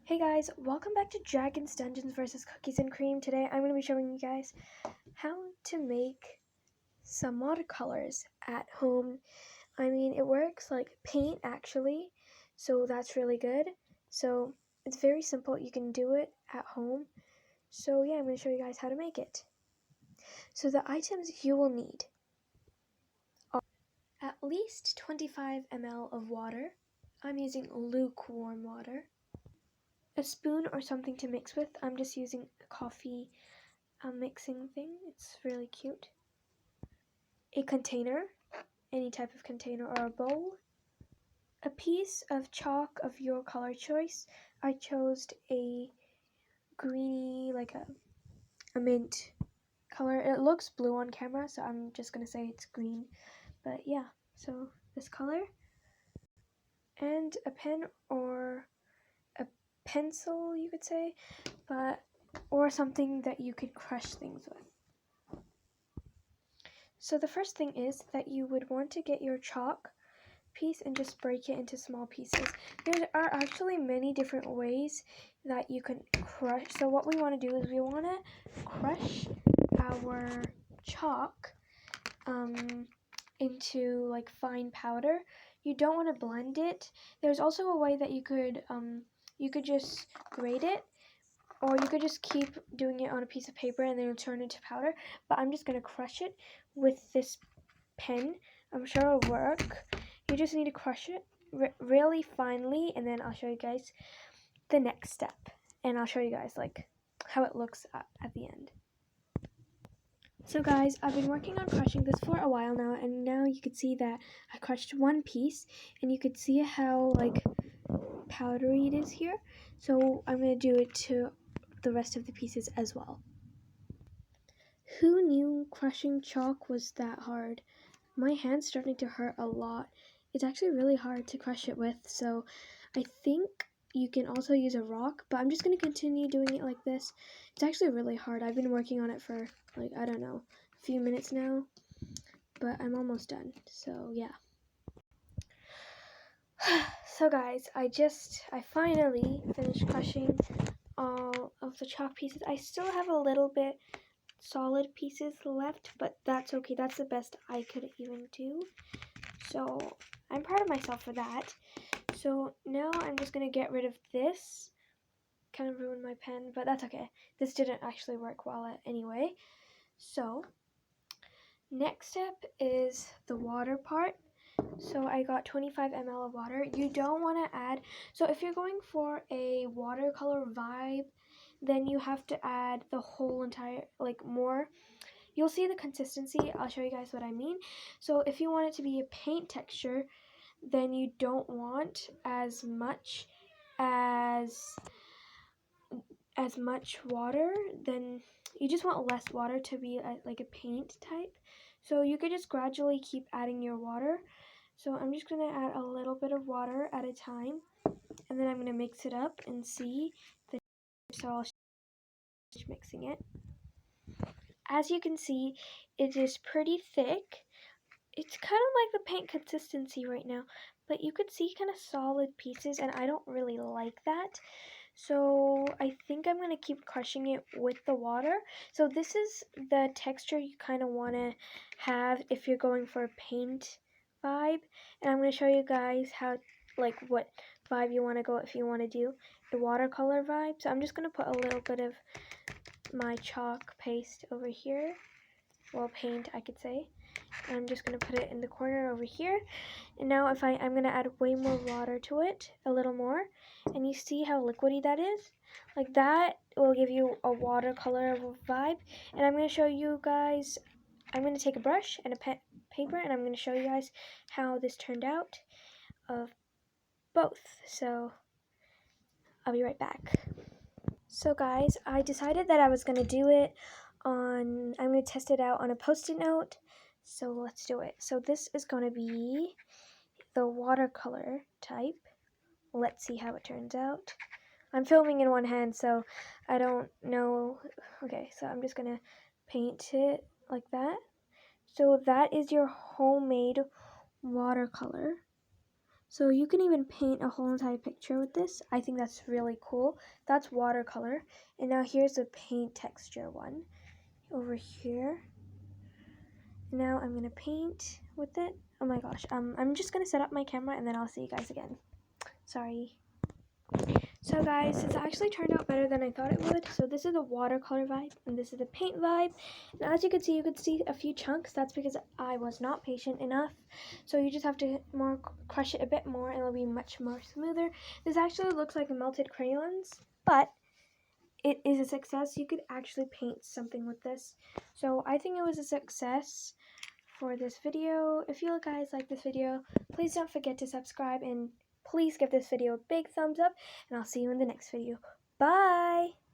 Hey guys, welcome back to Dragons Dungeons vs. Cookies and Cream. Today I'm going to be showing you guys how to make some watercolors at home. I mean, it works like paint actually, so that's really good. So it's very simple, you can do it at home. So yeah, I'm going to show you guys how to make it. So the items you will need are at least 25 ml of water. I'm using lukewarm water. A spoon or something to mix with. I'm just using a coffee mixing thing. It's really cute. A container, any type of container or a bowl. A piece of chalk of your color choice. I chose a greeny, like a mint color. It looks blue on camera, so I'm just gonna say it's green. But yeah, so this color. And a pen or a pencil, you could say, or something that you could crush things with. So the first thing is that you would want to get your chalk piece and just break it into small pieces. There are actually many different ways that you can crush. So what we want to do is we want to crush our chalk into like fine powder. You don't want to blend it. There's also a way that you could just grate it, or you could just keep doing it on a piece of paper and then it'll turn into powder. But I'm just going to crush it with this pen. I'm sure it'll work. You just need to crush it really finely, and then I'll show you guys the next step. And I'll show you guys like how it looks at the end. So guys, I've been working on crushing this for a while now, and now you can see that I crushed one piece, and you could see how like powdery it is here. So I'm going to do it to the rest of the pieces as well. Who knew crushing chalk was that hard? My hand's starting to hurt a lot. It's actually really hard to crush it with, so I think you can also use a rock, but I'm just going to continue doing it like this. It's actually really hard. I've been working on it for like, I don't know, a few minutes now, but I'm almost done, so yeah. So guys, I finally finished crushing all of the chalk pieces. I still have a little bit solid pieces left, but that's okay. That's the best I could even do. So I'm proud of myself for that. So now I'm just going to get rid of this. Kind of ruined my pen, but that's okay. This didn't actually work well anyway. So next step is the water part. So I got 25 ml of water. You don't want to add, so if you're going for a watercolor vibe, then you have to add the whole entire, like more. You'll see the consistency. I'll show you guys what I mean. So if you want it to be a paint texture, then you don't want as much water. Then you just want less water to be like a paint type. So you could just gradually keep adding your water. So I'm just going to add a little bit of water at a time, and then I'm going to mix it up and see the, so I'll mixing it. As you can see, it is pretty thick. It's kind of like the paint consistency right now, but you could see kind of solid pieces, and I don't really like that. So I think I'm going to keep crushing it with the water. So this is the texture you kind of want to have if you're going for a paint vibe. And I'm going to show you guys how, like, what vibe you want to go if you want to do the watercolor vibe. So I'm just going to put a little bit of my chalk paste over here. Well, paint, I could say. I'm just going to put it in the corner over here. And now I'm going to add way more water to it, a little more. And you see how liquidy that is? Like that will give you a watercolor vibe. And I'm going to show you guys, I'm going to take a brush and a paper, and I'm going to show you guys how this turned out of both. So I'll be right back. So guys, I decided that I was going to do it on, I'm going to test it out on a post-it note. So let's do it. So this is going to be the watercolor type. Let's see how it turns out. I'm filming in one hand, so I don't know. Okay, so I'm just going to paint it like that. So that is your homemade watercolor. So you can even paint a whole entire picture with this. I think that's really cool. That's watercolor. And now here's the paint texture one over here. Now I'm gonna paint with it. Oh my gosh, I'm just gonna set up my camera and then I'll see you guys again. Sorry. So guys, it's actually turned out better than I thought it would. So this is a watercolor vibe and this is a paint vibe. And as you can see, a few chunks. That's because I was not patient enough. So you just have to crush it a bit more and it'll be much more smoother. This actually looks like melted crayons, but it is a success. You could actually paint something with this. So I think it was a success for this video. If you guys like this video, please don't forget to subscribe and please give this video a big thumbs up, and I'll see you in the next video. Bye!